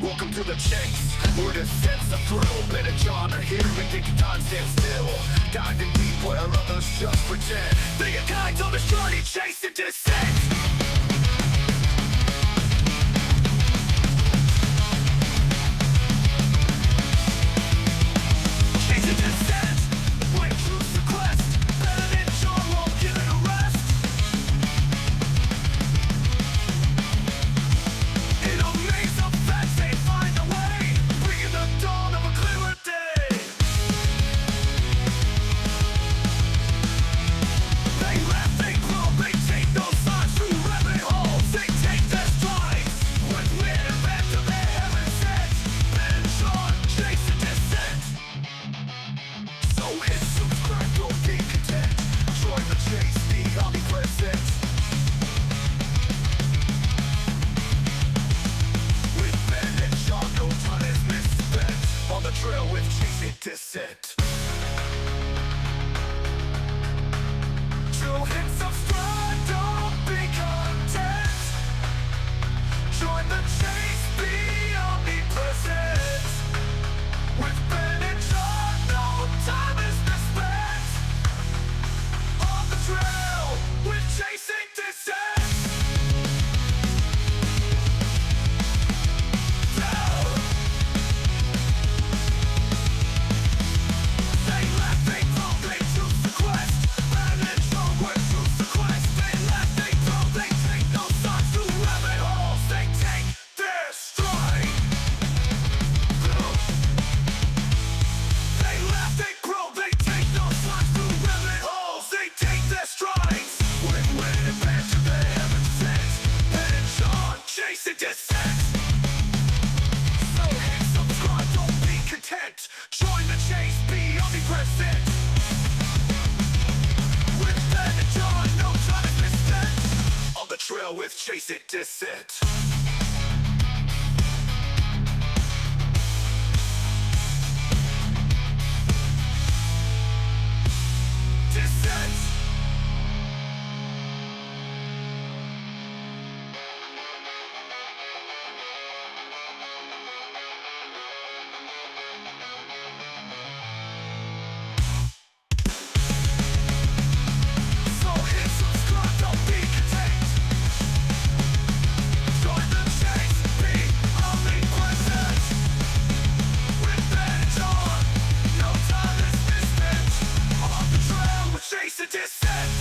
Welcome to the chase, where the sense of thrill. Ben and John are here, making time stand still. Diving deep where others just pretend. They get kind on this journey, chasing dissent. Chasing dissent, break through the quest. Ben and John won't give it a rest. In a maze of facts, they find a way, bringing the dawn of a clearer day. They laugh, they grow, they take no signs through rabbit holes. They take their strides when live after they haven't said. Ben and John, chasing dissent. So hit subscribe, don't be content. Join the chase, the omnipresent. With Ben and John, no time is misspent. On the trail with Chasing Dissent. So hit subscribe, don't be content. Join the chase, be omnipresent. With Ben and John, no time is misspent. On the trail with Chasing Dissent. They laugh, they grow, they choose the quest. Ben and John will choose the quest. They laugh, they grow, they take no signs through rabbit holes. They take their stride. They laugh, they grow, they take no signs through rabbit holes. They take their strides. When adventure they haven't sent. Ben and John, Chasing Dissent. So hit subscribe, don't be content. Join the chase, be omnipresent. With Ben and John, no time is misspent. On the trail with Chasing Dissent. Dissent. So hit subscribe, don't be content. Join the chase, be omnipresent. With Ben and John, no time is misspent. On the trail with Chasing Dissent.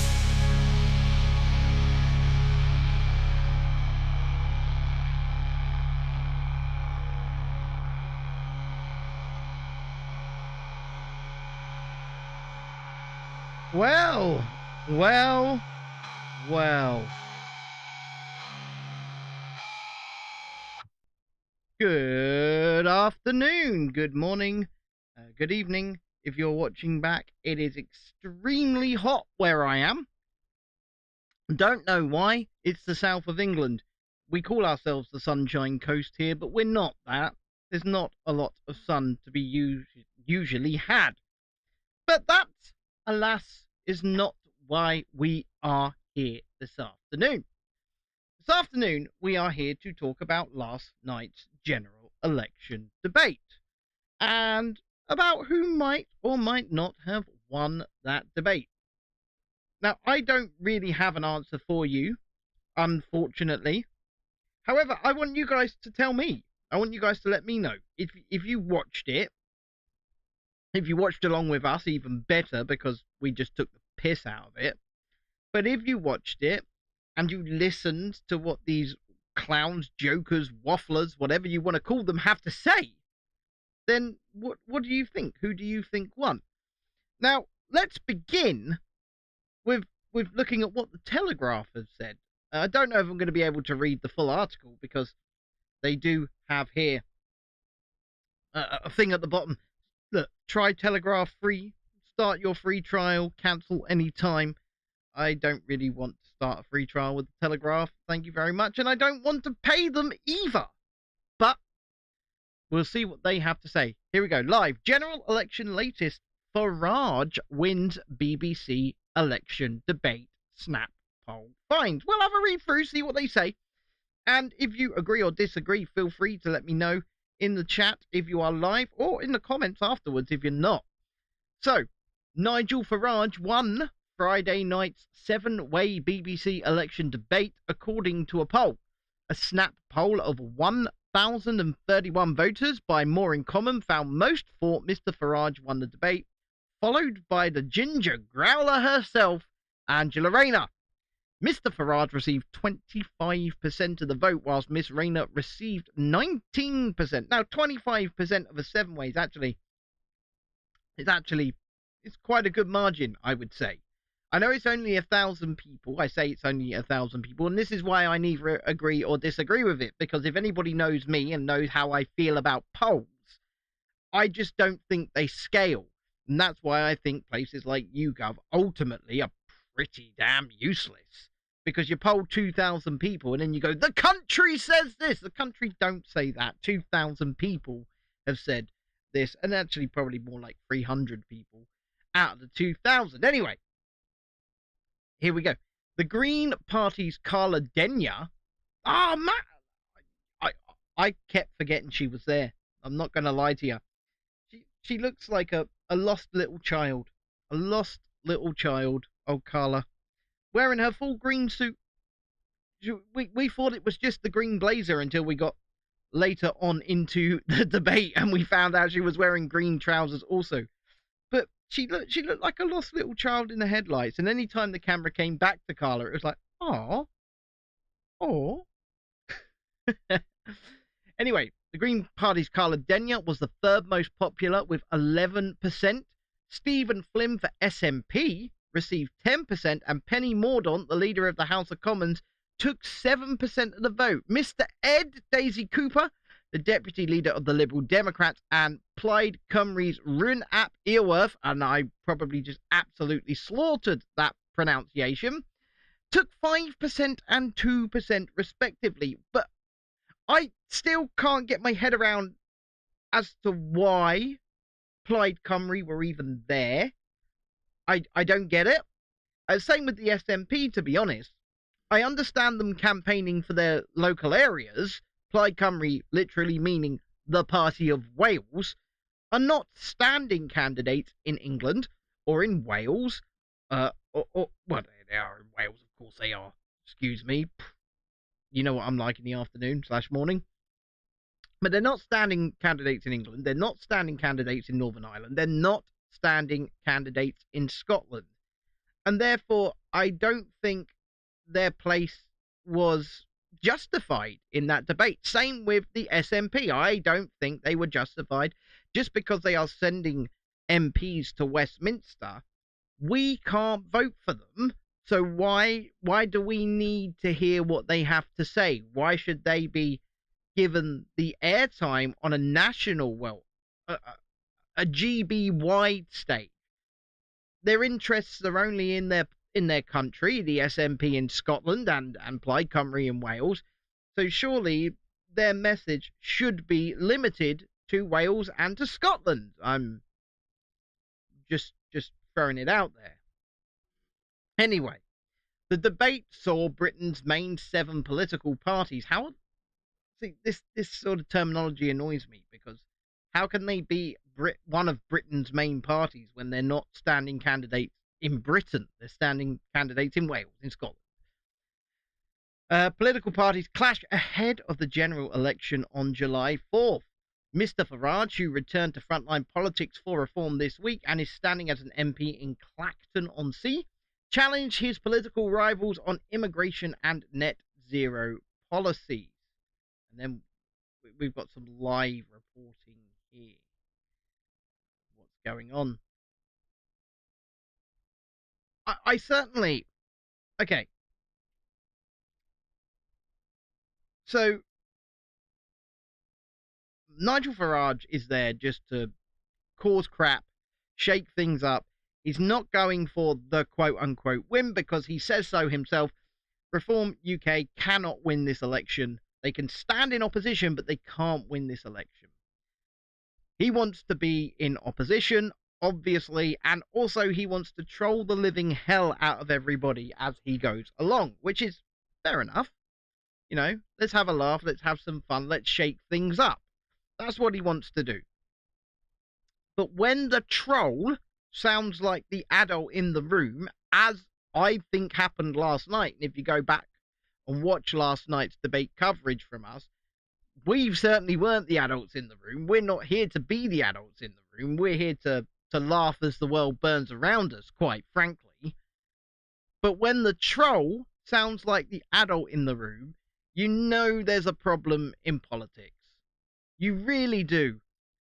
Well, well, well. Good afternoon, good morning, good evening. If you're watching back, it is extremely hot where I am. Don't know why. It's the south of England. We call ourselves the Sunshine Coast here, but we're not that. There's not a lot of sun to be usually had. But that, alas, is not why we are here this afternoon. This afternoon, we are here to talk about last night's general election debate and about who might or might not have won that debate. Now, I don't really have an answer for you, unfortunately. However, I want you guys to tell me. I want you guys to let me know if you watched it. If you watched along with us, even better, because we just took the piss out of it. But if you watched it and you listened to what these clowns, jokers, wafflers, whatever you want to call them, have to say, then what do you think? Who do you think won? Now, let's begin with looking at what the Telegraph has said. I don't know if I'm going to be able to read the full article because they do have here a thing at the bottom. Look, try Telegraph free. Start your free trial. Cancel any time. I don't really want to start a free trial with the Telegraph. Thank you very much. And I don't want to pay them either. But we'll see what they have to say. Here we go. Live. General election latest. Farage wins BBC election debate snap poll finds. We'll have a read through, see what they say. And if you agree or disagree, feel free to let me know in the chat if you are live or in the comments afterwards if you're not. So, Nigel Farage won Friday night's 7-way BBC election debate according to a poll. A snap poll of 1,031 voters by More in Common found most thought Mr. Farage won the debate, followed by the ginger growler herself, Angela Rayner. Mr. Farage received 25% of the vote, whilst Miss Rayner received 19%. Now, 25% of a 7-way it's quite a good margin, I would say. I know it's only 1,000 people. I say it's only 1,000 people, and this is why I neither agree or disagree with it, because if anybody knows me and knows how I feel about polls, I just don't think they scale. And that's why I think places like YouGov ultimately are pretty damn useless. Because you poll 2,000 people and then you go, the country says this. The country don't say that. 2,000 people have said this, and actually probably more like 300 people out of the 2,000. Anyway, here we go. The Green Party's Carla Denyer. Oh, man. I kept forgetting she was there. I'm not going to lie to you. She looks like a lost little child. A lost little child, old Carla. Wearing her full green suit. We thought it was just the green blazer until we got later on into the debate and we found out she was wearing green trousers also. But she looked like a lost little child in the headlights. And any time the camera came back to Carla, it was like, oh. Anyway, the Green Party's Carla Denyer was the third most popular with 11%. Stephen Flynn for SNP received 10%, and Penny Mordaunt, the leader of the House of Commons, took 7% of the vote. Mr. Ed Daisy Cooper, the deputy leader of the Liberal Democrats, and Plaid Cymru's Rhyn ap Iorwerth, and I probably just absolutely slaughtered that pronunciation, took 5% and 2% respectively. But I still can't get my head around as to why Plaid Cymru were even there. I don't get it. Same with the SNP, to be honest. I understand them campaigning for their local areas. Plaid Cymru, literally meaning the Party of Wales, are not standing candidates in England or in Wales. Well, they are in Wales, of course they are. Excuse me. You know what I'm like in the afternoon/morning. But they're not standing candidates in England. They're not standing candidates in Northern Ireland. They're not standing candidates in Scotland. And therefore, I don't think their place was justified in that debate. Same with the SNP. I don't think they were justified. Just because they are sending MPs to Westminster, we can't vote for them. So why do we need to hear what they have to say? Why should they be given the airtime on a national, a GB-wide stage? Their interests are only in their country, the SNP in Scotland and Plaid Cymru in Wales. So surely their message should be limited to Wales and to Scotland. I'm just throwing it out there. Anyway, the debate saw Britain's main 7 political parties. This sort of terminology annoys me, because how can they be one of Britain's main parties when they're not standing candidates in Britain? They're standing candidates in Wales, in Scotland. Political parties clash ahead of the general election on July 4th. Mr. Farage, who returned to frontline politics for reform this week and is standing as an MP in Clacton-on-Sea, challenged his political rivals on immigration and net zero policies. And then we've got some live reporting here. What's going on? I certainly... Okay. So, Nigel Farage is there just to cause crap, shake things up. He's not going for the quote-unquote win, because he says so himself. Reform UK cannot win this election. They can stand in opposition, but they can't win this election. He wants to be in opposition. obviously, and also he wants to troll the living hell out of everybody as he goes along, which is fair enough. Let's have a laugh, let's have some fun, let's shake things up. That's what he wants to do. But when the troll sounds like the adult in the room, as I think happened last night, and if you go back and watch last night's debate coverage from us, we certainly weren't the adults in the room. We're not here to be the adults in the room. We're here to laugh as the world burns around us, quite frankly. But when the troll sounds like the adult in the room, you know there's a problem in politics. You really do.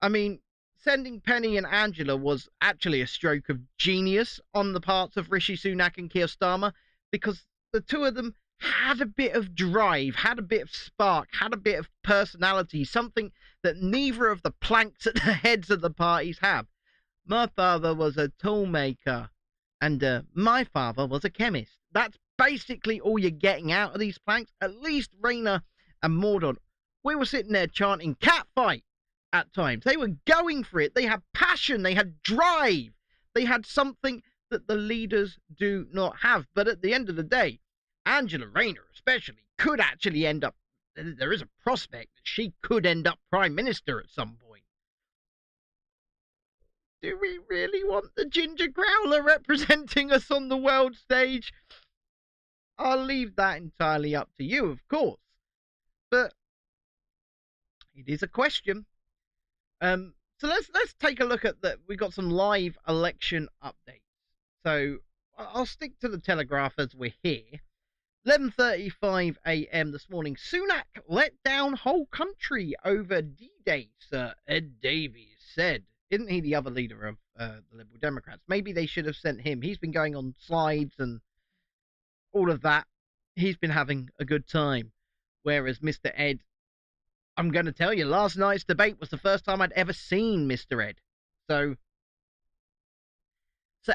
I mean, sending Penny and Angela was actually a stroke of genius on the parts of Rishi Sunak and Keir Starmer, because the two of them had a bit of drive, had a bit of spark, had a bit of personality, something that neither of the planks at the heads of the parties have. My father was a toolmaker, and my father was a chemist. That's basically all you're getting out of these planks. At least Rayner and Mordaunt, we were sitting there chanting catfight at times. They were going for it. They had passion. They had drive. They had something that the leaders do not have. But at the end of the day, Angela Rayner especially could actually end up, there is a prospect that she could end up Prime Minister at some point. Do we really want the ginger growler representing us on the world stage? I'll leave that entirely up to you, of course. But it is a question. So let's take a look at that. We got some live election updates. So I'll stick to the Telegraph as we're here. 11:35 a.m. this morning. Sunak let down whole country over D-Day, Sir Ed Davies said. Isn't he the other leader of the Liberal Democrats? Maybe they should have sent him. He's been going on slides and all of that. He's been having a good time. Whereas Mr. Ed, I'm going to tell you, last night's debate was the first time I'd ever seen Mr. Ed. So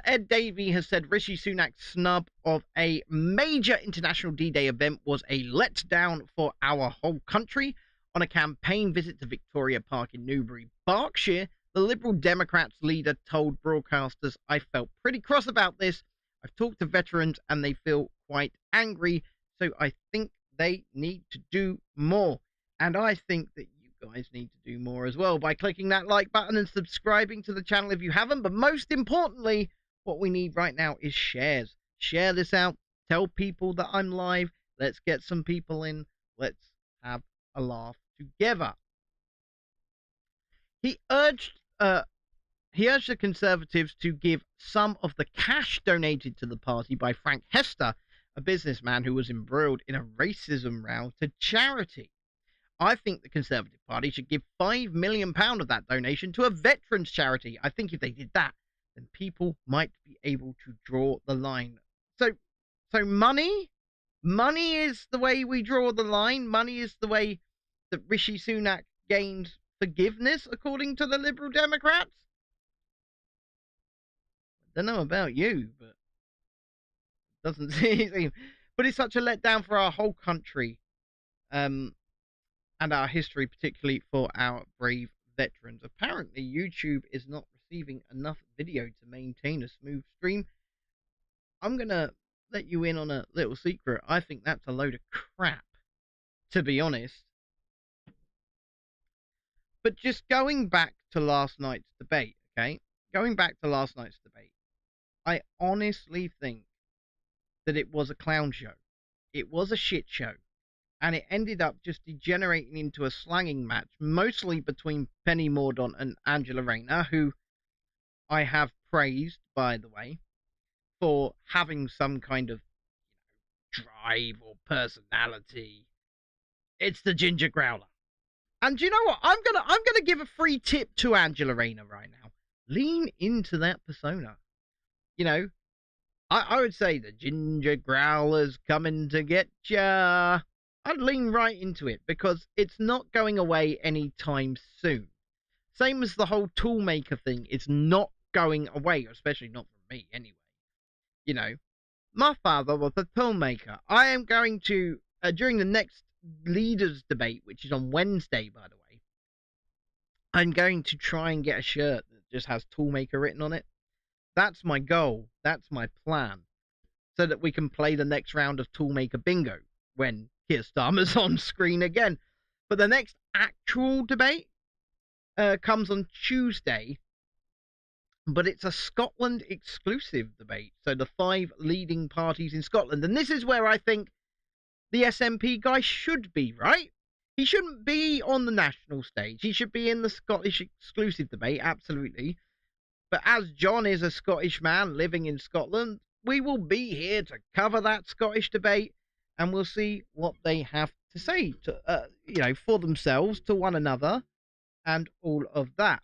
Ed Davey has said Rishi Sunak's snub of a major international D-Day event was a letdown for our whole country. On a campaign visit to Victoria Park in Newbury, Berkshire, the Liberal Democrats leader told broadcasters, "I felt pretty cross about this. I've talked to veterans and they feel quite angry, so I think they need to do more." And I think that you guys need to do more as well by clicking that like button and subscribing to the channel if you haven't. But most importantly, what we need right now is shares. Share this out. Tell people that I'm live. Let's get some people in. Let's have a laugh together. He urged the Conservatives to give some of the cash donated to the party by Frank Hester, a businessman who was embroiled in a racism row, to charity. I think the Conservative Party should give £5 million of that donation to a veterans charity. I think if they did that, then people might be able to draw the line. So money is the way we draw the line. Money is the way that Rishi Sunak gained forgiveness, according to the Liberal Democrats. I don't know about you, but it doesn't seem. But it's such a letdown for our whole country, and our history, particularly for our brave veterans. Apparently, YouTube is not receiving enough video to maintain a smooth stream. I'm gonna let you in on a little secret. I think that's a load of crap, to be honest. But just going back to last night's debate, okay? Going back to last night's debate, I honestly think that it was a clown show. It was a shit show. And it ended up just degenerating into a slanging match, mostly between Penny Mordaunt and Angela Rayner, who I have praised, by the way, for having some kind of drive or personality. It's the ginger growler. And you know what? I'm gonna give a free tip to Angela Rayner right now. Lean into that persona. I would say the ginger growler's coming to get ya. I'd lean right into it because it's not going away anytime soon. Same as the whole toolmaker thing. It's not going away, especially not from me anyway. My father was a toolmaker. I am going to, during the next leaders debate, which is on Wednesday, by the way, I'm going to try and get a shirt that just has Toolmaker written on it. That's my goal. That's my plan. So that we can play the next round of Toolmaker Bingo when Keir Starmer's on screen again. But the next actual debate comes on Tuesday, but it's a Scotland exclusive debate. So the 5 leading parties in Scotland. And this is where I think the SNP guy should be, right? He shouldn't be on the national stage. He should be in the Scottish exclusive debate, absolutely. But as John is a Scottish man living in Scotland, we will be here to cover that Scottish debate, and we'll see what they have to say to, for themselves, to one another, and all of that.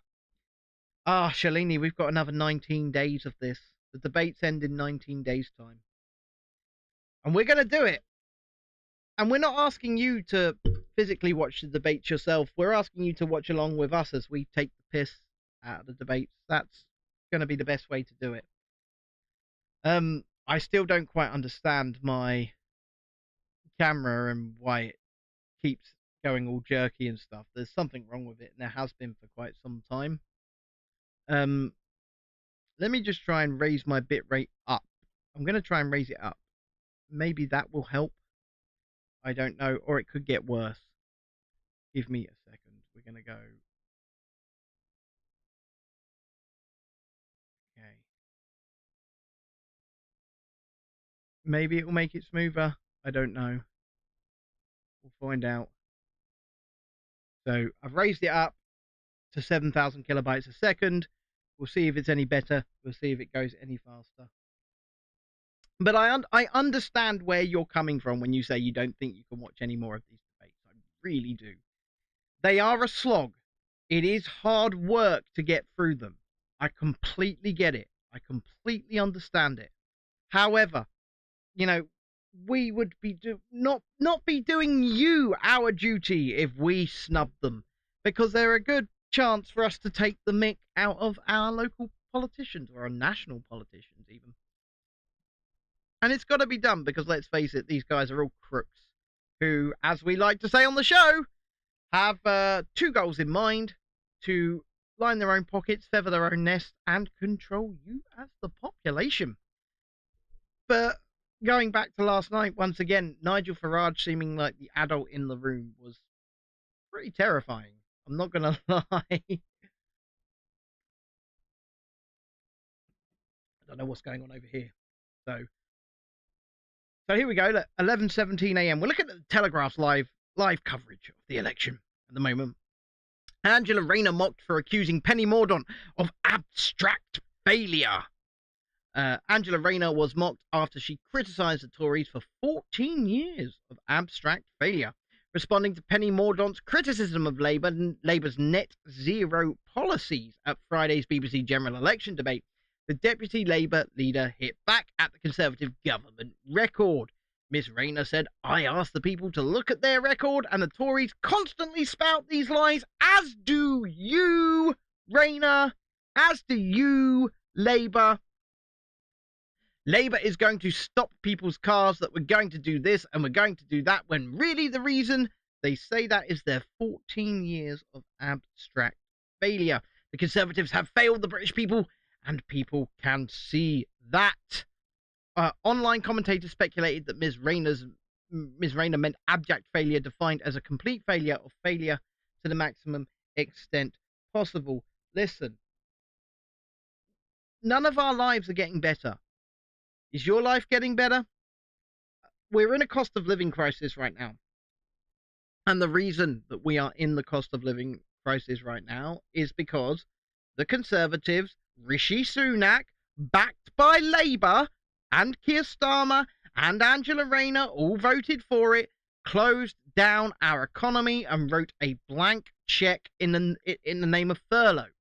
Shalini, we've got another 19 days of this. The debates end in 19 days' time. And we're going to do it. And we're not asking you to physically watch the debates yourself. We're asking you to watch along with us as we take the piss out of the debates. That's going to be the best way to do it. I still don't quite understand my camera and why it keeps going all jerky and stuff. There's something wrong with it, and there has been for quite some time. Let me just try and raise my bitrate up. I'm going to try and raise it up. Maybe that will help. I don't know, or it could get worse. Give me a second. We're going to go. Okay. Maybe it will make it smoother. I don't know. We'll find out. So I've raised it up to 7,000 kilobytes a second. We'll see if it's any better. We'll see if it goes any faster. But I understand where you're coming from when you say you don't think you can watch any more of these debates. I really do. They are a slog. It is hard work to get through them. I completely get it. I completely understand it. However, we would be not be doing you our duty if we snub them, because they're a good chance for us to take the mick out of our local politicians, or our national politicians even. And it's got to be done, because let's face it, these guys are all crooks who, as we like to say on the show, have 2 goals in mind: to line their own pockets, feather their own nest, and control you as the population. But going back to last night, once again, Nigel Farage seeming like the adult in the room was pretty terrifying. I'm not going to lie. I don't know what's going on over here. So here we go. 11:17 a.m. We're looking at the Telegraph's live coverage of the election at the moment. Angela Rayner mocked for accusing Penny Mordaunt of abstract failure. Angela Rayner was mocked after she criticised the Tories for 14 years of abstract failure. Responding to Penny Mordaunt's criticism of Labour's net zero policies at Friday's BBC general election debate, the Deputy Labour leader hit back at the Conservative government record. Miss Rayner said, "I asked the people to look at their record, and the Tories constantly spout these lies, as do you, Rayner, as do you, Labour. Labour is going to stop people's cars, that we're going to do this and we're going to do that, when really the reason they say that is their 14 years of abstract failure. The Conservatives have failed the British people, and people can see that." Online commentators speculated that Ms. Rayner meant abject failure, defined as a complete failure or failure to the maximum extent possible. Listen, none of our lives are getting better. Is your life getting better? We're in a cost of living crisis right now. And the reason that we are in the cost of living crisis right now is because the Conservatives, Rishi Sunak, backed by Labour, and Keir Starmer and Angela Rayner all voted for it, closed down our economy and wrote a blank check in the name of furlough.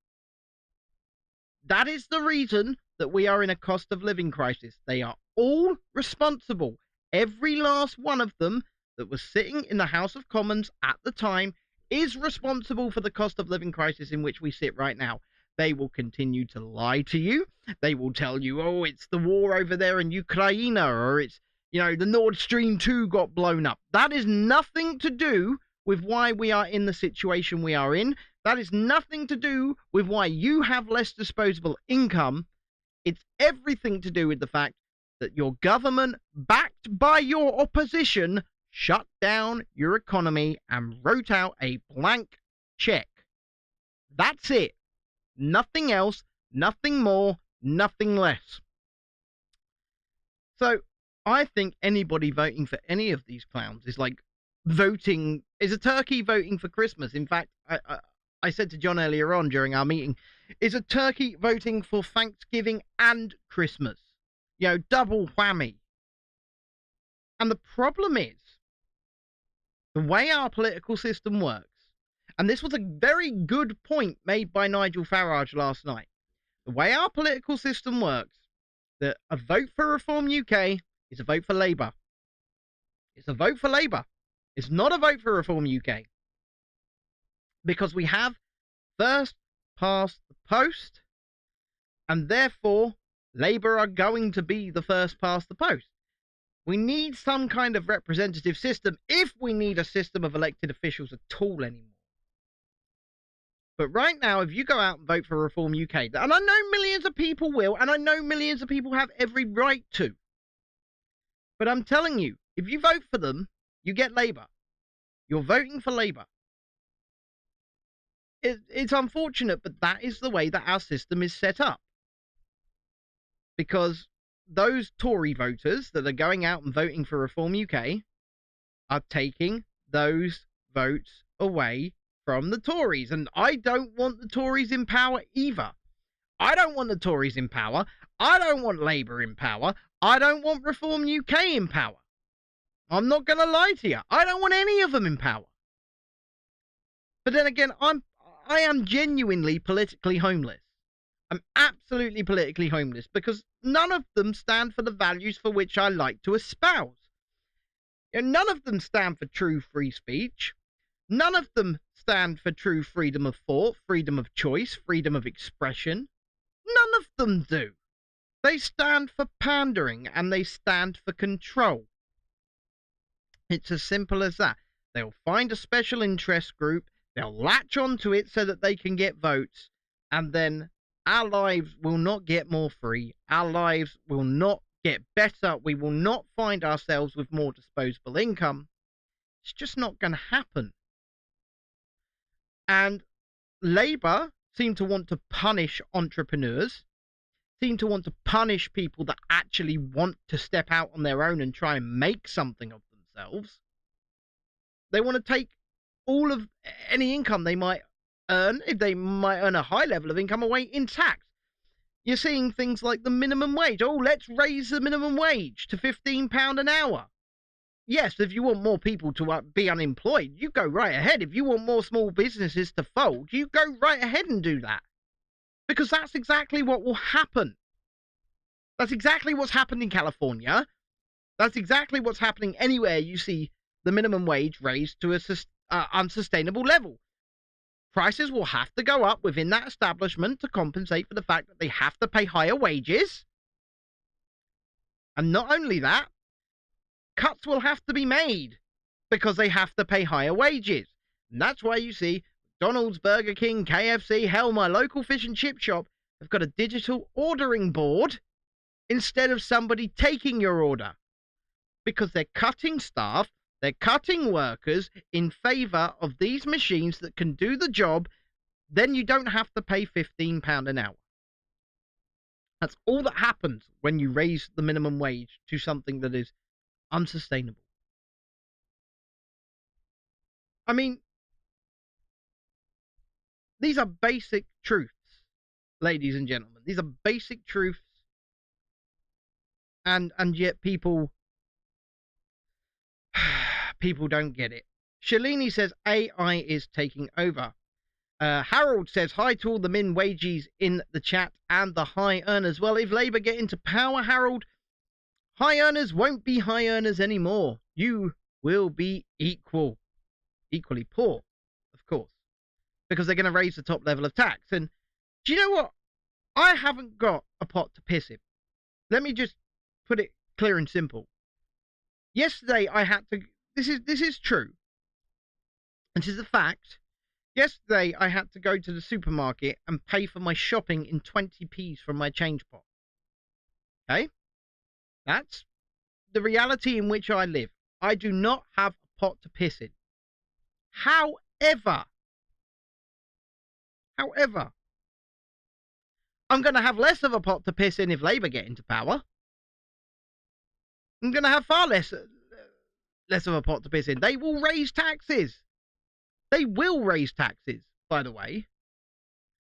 That is the reason that we are in a cost of living crisis. They are all responsible. Every last one of them that was sitting in the House of Commons at the time is responsible for the cost of living crisis in which we sit right now. They will continue to lie to you. They will tell you, oh, it's the war over there in Ukraine, or it's, the Nord Stream 2 got blown up. That is nothing to do with why we are in the situation we are in. That is nothing to do with why you have less disposable income. It's everything to do with the fact that your government, backed by your opposition, shut down your economy and wrote out a blank check. That's it. Nothing else, nothing more, nothing less. So I think anybody voting for any of these clowns is like voting, is a turkey voting for Christmas. In fact, I said to John earlier on during our meeting, is a turkey voting for Thanksgiving and Christmas. You know, double whammy. And the problem is, the way our political system works, and this was a very good point made by Nigel Farage last night. The way our political system works, that a vote for Reform UK is a vote for Labour. It's a vote for Labour. It's not a vote for Reform UK. Because we have first past the post, and therefore Labour are going to be the first past the post. We need some kind of representative system, if we need a system of elected officials at all anymore. But right now, if you go out and vote for Reform UK, and I know millions of people will, and I know millions of people have every right to, but I'm telling you, if you vote for them, you get Labour. You're voting for Labour. It's unfortunate, but that is the way that our system is set up. Because those Tory voters that are going out and voting for Reform UK are taking those votes away from the Tories. And I don't want the Tories in power either. I don't want the Tories in power. I don't want Labour in power. I don't want Reform UK in power. I'm not going to lie to you. I don't want any of them in power. But then again, I am genuinely politically homeless. I'm absolutely politically homeless because none of them stand for the values for which I like to espouse. And none of them stand for true free speech. None of them stand for true freedom of thought, freedom of choice, freedom of expression. None of them do. They stand for pandering and they stand for control. It's as simple as that. They'll find a special interest group, they'll latch onto it so that they can get votes, and then our lives will not get more free. Our lives will not get better. We will not find ourselves with more disposable income. It's just not going to happen. And Labour seem to want to punish entrepreneurs, seem to want to punish people that actually want to step out on their own and try and make something of themselves. They want to take all of any income they might earn, if they might earn a high level of income, away in tax. You're seeing things like the minimum wage. Oh, let's raise the minimum wage to £15 an hour. Yes, if you want more people to be unemployed, you go right ahead. If you want more small businesses to fold, you go right ahead and do that. Because that's exactly what will happen. That's exactly what's happened in California. That's exactly what's happening anywhere you see the minimum wage raised to a unsustainable level. Prices will have to go up within that establishment to compensate for the fact that they have to pay higher wages. And not only that, cuts will have to be made because they have to pay higher wages. And that's why you see McDonald's, Burger King, KFC, hell, my local fish and chip shop have got a digital ordering board instead of somebody taking your order. Because they're cutting staff, they're cutting workers in favour of these machines that can do the job. Then you don't have to pay £15 an hour. That's all that happens when you raise the minimum wage to something that is unsustainable. I mean, these are basic truths, ladies and gentlemen. These are basic truths. And yet people don't get it. Shalini says AI is taking over. Harold says hi to all the min wages in the chat and the high earners. Well, if Labour get into power, Harold, high earners won't be high earners anymore. You will be equally poor, of course, because they're going to raise the top level of tax. And do you know what? I haven't got a pot to piss in. Let me just put it clear and simple. Yesterday I had to. This is true. This is a fact. Yesterday, I had to go to the supermarket and pay for my shopping in 20p's from my change pot. Okay? That's the reality in which I live. I do not have a pot to piss in. However, I'm going to have less of a pot to piss in if Labour get into power. I'm going to have far less of a pot to piss in. They will raise taxes. They will raise taxes, by the way.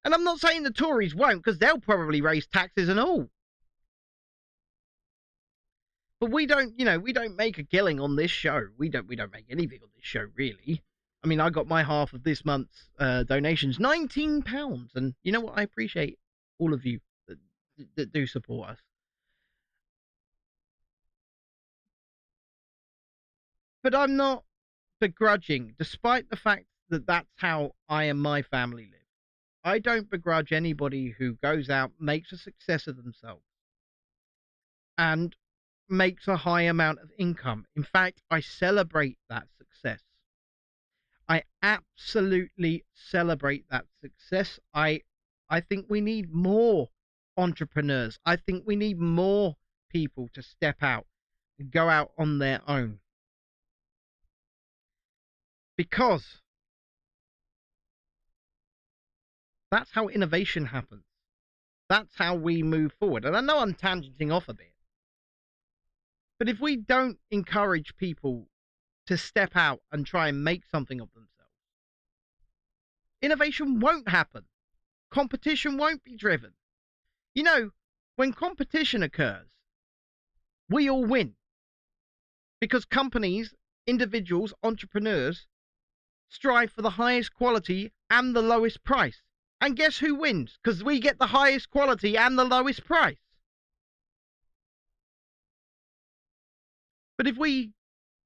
And I'm not saying the Tories won't, because they'll probably raise taxes and all. But we don't make a killing on this show. We don't make anything on this show, really. I mean, I got my half of this month's donations, £19. And you know what? I appreciate all of you that do support us. But I'm not begrudging, despite the fact that that's how I and my family live. I don't begrudge anybody who goes out, makes a success of themselves, and makes a high amount of income. In fact, I celebrate that success. I absolutely celebrate that success. I think we need more entrepreneurs. I think we need more people to step out and go out on their own. Because that's how innovation happens. That's how we move forward. And I know I'm tangenting off a bit. But if we don't encourage people to step out and try and make something of themselves, innovation won't happen. Competition won't be driven. You know, when competition occurs, we all win. Because companies, individuals, entrepreneurs strive for the highest quality and the lowest price. And guess who wins? Because we get the highest quality and the lowest price. But if we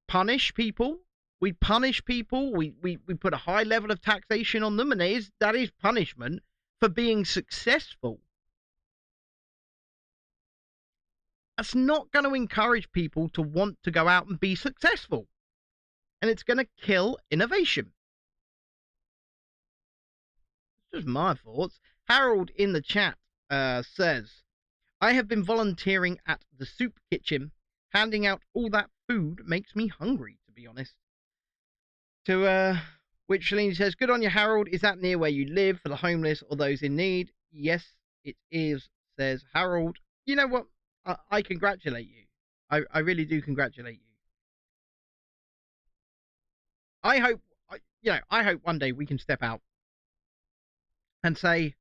punish people, we put a high level of taxation on them, and that is punishment for being successful. That's not going to encourage people to want to go out and be successful. And it's going to kill innovation. Just my thoughts. Harold in the chat says, I have been volunteering at the soup kitchen. Handing out all that food makes me hungry, to be honest. To which Shalene says, good on you, Harold. Is that near where you live for the homeless or those in need? Yes, it is, says Harold. You know what? I congratulate you. I really do congratulate you. I hope one day we can step out and say,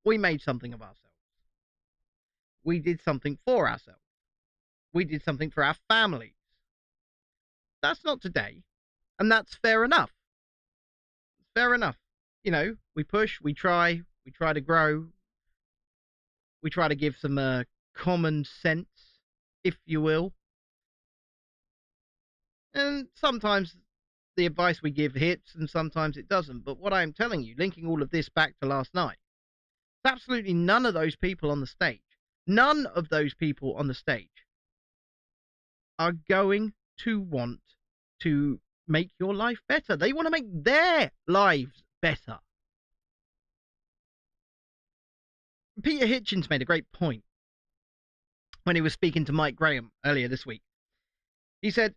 we made something of ourselves. We did something for ourselves. We did something for our families. That's not today. And that's fair enough. Fair enough. You know, we push, we try to grow. We try to give some common sense, if you will. And sometimes the advice we give hits and sometimes it doesn't. But what I'm telling you, linking all of this back to last night, absolutely none of those people on the stage, none of those people on the stage are going to want to make your life better. They want to make their lives better. Peter Hitchens made a great point when he was speaking to Mike Graham earlier this week. He said,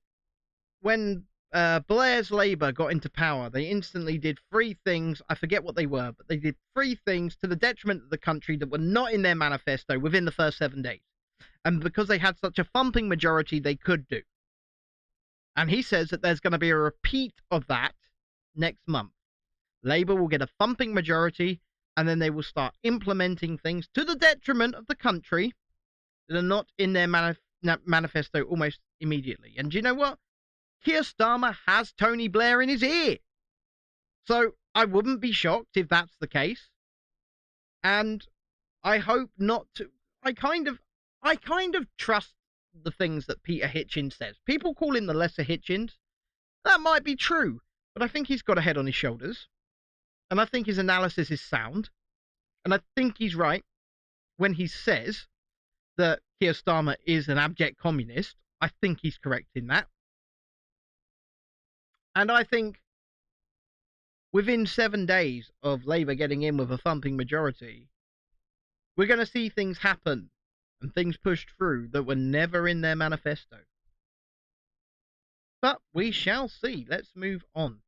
when Blair's Labour got into power, they instantly did 3 things. I forget what they were, but they did 3 things to the detriment of the country that were not in their manifesto within the first 7 days. And because they had such a thumping majority, they could do. And he says that there's going to be a repeat of that next month. Labour will get a thumping majority, and then they will start implementing things to the detriment of the country that are not in their manifesto almost immediately. And do you know what? Keir Starmer has Tony Blair in his ear. So I wouldn't be shocked if that's the case. And I hope not to. I kind of trust the things that Peter Hitchens says. People call him the lesser Hitchens. That might be true, but I think he's got a head on his shoulders. And I think his analysis is sound. And I think he's right when he says that Keir Starmer is an abject communist. I think he's correct in that. And I think within 7 days of Labour getting in with a thumping majority, we're going to see things happen and things pushed through that were never in their manifesto. But we shall see. Let's move on.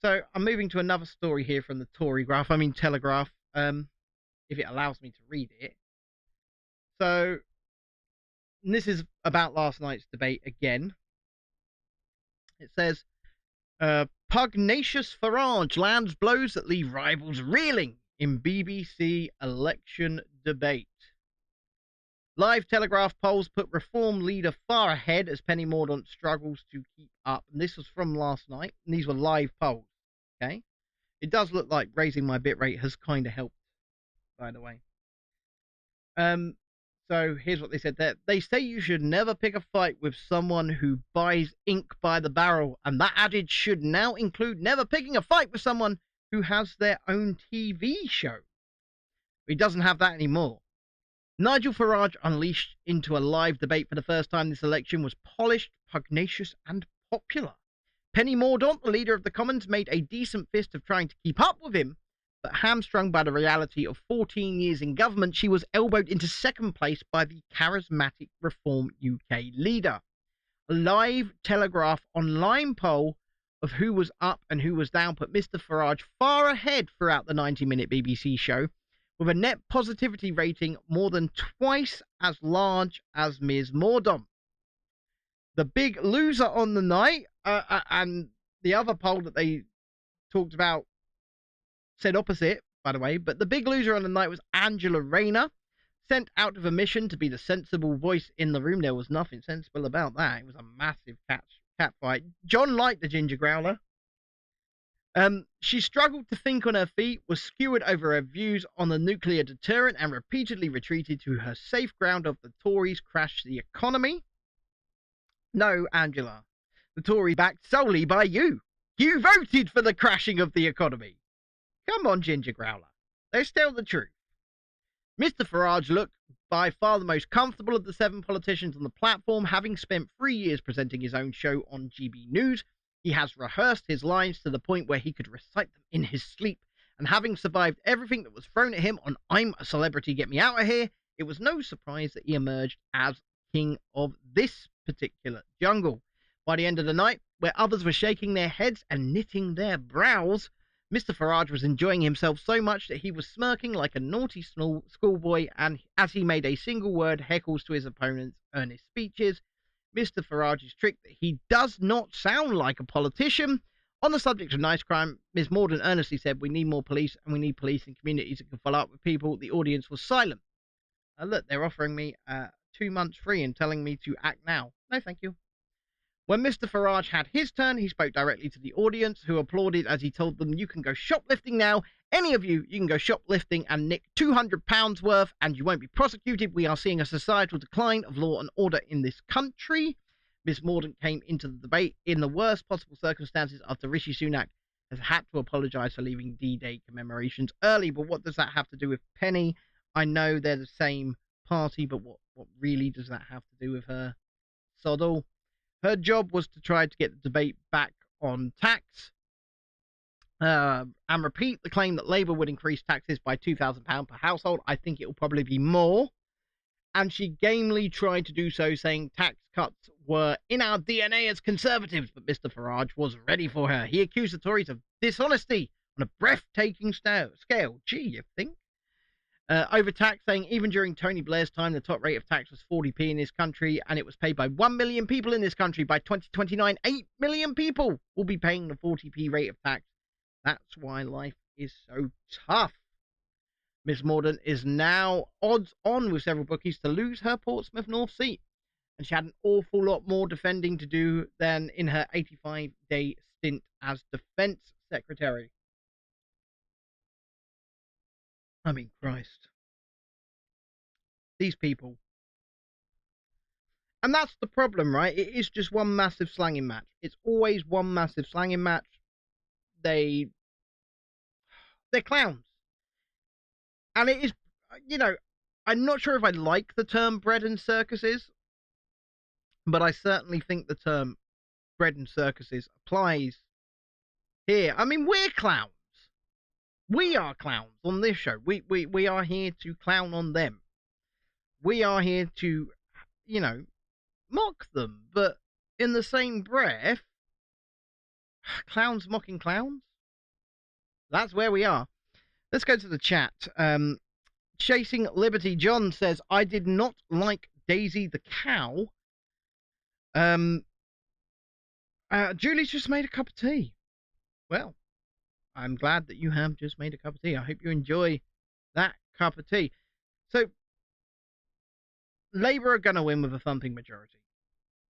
So I'm moving to another story here from the Telegraph, if it allows me to read it. So this is about last night's debate again. It says, pugnacious Farage lands blows that leave rivals reeling in BBC election debate. Live Telegraph polls put Reform leader far ahead as Penny Mordaunt struggles to keep up. And this was from last night, and these were live polls. Okay, it does look like raising my bitrate has kind of helped, by the way. So here's what they said there. They say you should never pick a fight with someone who buys ink by the barrel, and that adage should now include never picking a fight with someone who has their own TV show. He doesn't have that anymore. Nigel Farage unleashed into a live debate for the first time this election was polished, pugnacious, and popular. Penny Mordaunt, the leader of the Commons, made a decent fist of trying to keep up with him, but hamstrung by the reality of 14 years in government, she was elbowed into second place by the charismatic Reform UK leader. A live Telegraph online poll of who was up and who was down put Mr. Farage far ahead throughout the 90-minute BBC show, with a net positivity rating more than twice as large as Ms. Mordaunt. The big loser on the night, and the other poll that they talked about said opposite, by the way, but the big loser on the night was Angela Rayner, sent out of a mission to be the sensible voice in the room. There was nothing sensible about that. It was a massive cat fight. John liked the ginger growler. She struggled to think on her feet, was skewered over her views on the nuclear deterrent, and repeatedly retreated to her safe ground of the Tories crash the economy. No, Angela, the Tory backed solely by you. You voted for the crashing of the economy. Come on, ginger growler. Let's tell the truth. Mr. Farage looked by far the most comfortable of the 7 politicians on the platform, having spent 3 years presenting his own show on GB News. He has rehearsed his lines to the point where he could recite them in his sleep, and having survived everything that was thrown at him on I'm a Celebrity, Get Me Out of Here, it was no surprise that he emerged as king of this particular jungle. By the end of the night, where others were shaking their heads and knitting their brows, Mr. Farage was enjoying himself so much that he was smirking like a naughty schoolboy, and as he made a single word heckles to his opponent's earnest speeches. Mr. Farage's trick that he does not sound like a politician. On the subject of nice crime, Ms. Mordaunt earnestly said, we need more police, and we need police in communities that can follow up with people. The audience was silent. Look, they're offering me 2 months free and telling me to act now. No, thank you. When Mr. Farage had his turn, he spoke directly to the audience, who applauded as he told them, you can go shoplifting now. Any of you can go shoplifting and nick £200 worth, and you won't be prosecuted. We are seeing a societal decline of law and order in this country. Ms. Mordaunt came into the debate in the worst possible circumstances after Rishi Sunak has had to apologise for leaving D-Day commemorations early. But what does that have to do with Penny? I know they're the same party, but what really does that have to do with her? Sod all. Her job was to try to get the debate back on tax and repeat the claim that Labour would increase taxes by £2,000 per household. I think it will probably be more. And she gamely tried to do so, saying tax cuts were in our DNA as Conservatives, but Mr. Farage was ready for her. He accused the Tories of dishonesty on a breathtaking scale. Gee, you think? Over tax, saying even during Tony Blair's time, the top rate of tax was 40p in this country, and it was paid by 1 million people in this country. By 2029, 8 million people will be paying the 40p rate of tax. That's why life is so tough. Miss Mordaunt is now odds on with several bookies to lose her Portsmouth North seat, and she had an awful lot more defending to do than in her 85-day stint as Defence Secretary. I mean, Christ. These people. And that's the problem, right? It is just one massive slanging match. It's always one massive slanging match. They're clowns. And it is, I'm not sure if I like the term bread and circuses, but I certainly think the term bread and circuses applies here. I mean, we're clowns. We are clowns on this show. We are here to clown on them. We are here to, you know, mock them. But in the same breath, clowns mocking clowns? That's where we are. Let's go to the chat. Chasing Liberty John says, I did not like Daisy the cow. Julie's just made a cup of tea. Well, I'm glad that you have just made a cup of tea. I hope you enjoy that cup of tea. So, Labour are going to win with a thumping majority.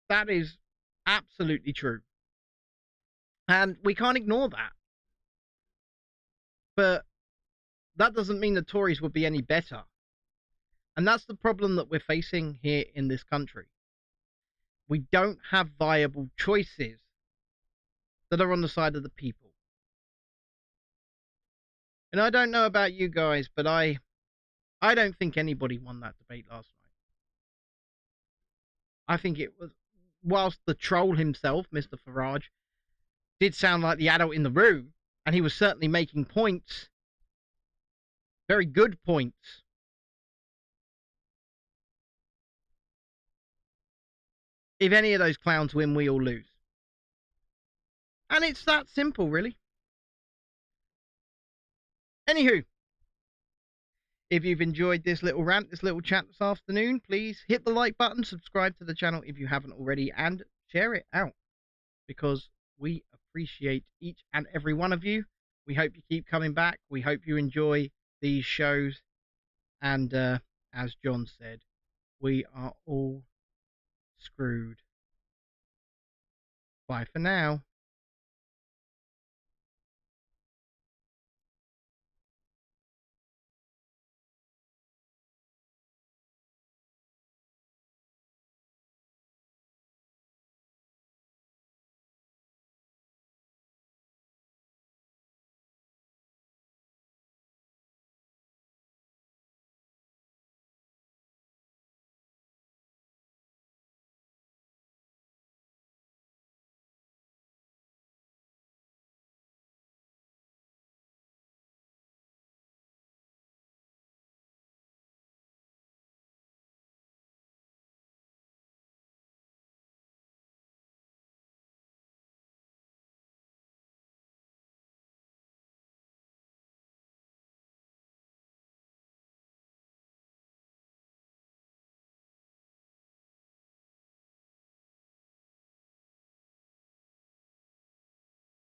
That is absolutely true. And we can't ignore that. But that doesn't mean the Tories would be any better. And that's the problem that we're facing here in this country. We don't have viable choices that are on the side of the people. And I don't know about you guys, but I don't think anybody won that debate last night. I think it was, whilst the troll himself, Mr. Farage, did sound like the adult in the room, and he was certainly making points, very good points. If any of those clowns win, we all lose. And it's that simple, really. Anywho, if you've enjoyed this little rant, this little chat this afternoon, please hit the like button, subscribe to the channel if you haven't already, and share it out, because we appreciate each and every one of you. We hope you keep coming back. We hope you enjoy these shows. And as John said, we are all screwed. Bye for now.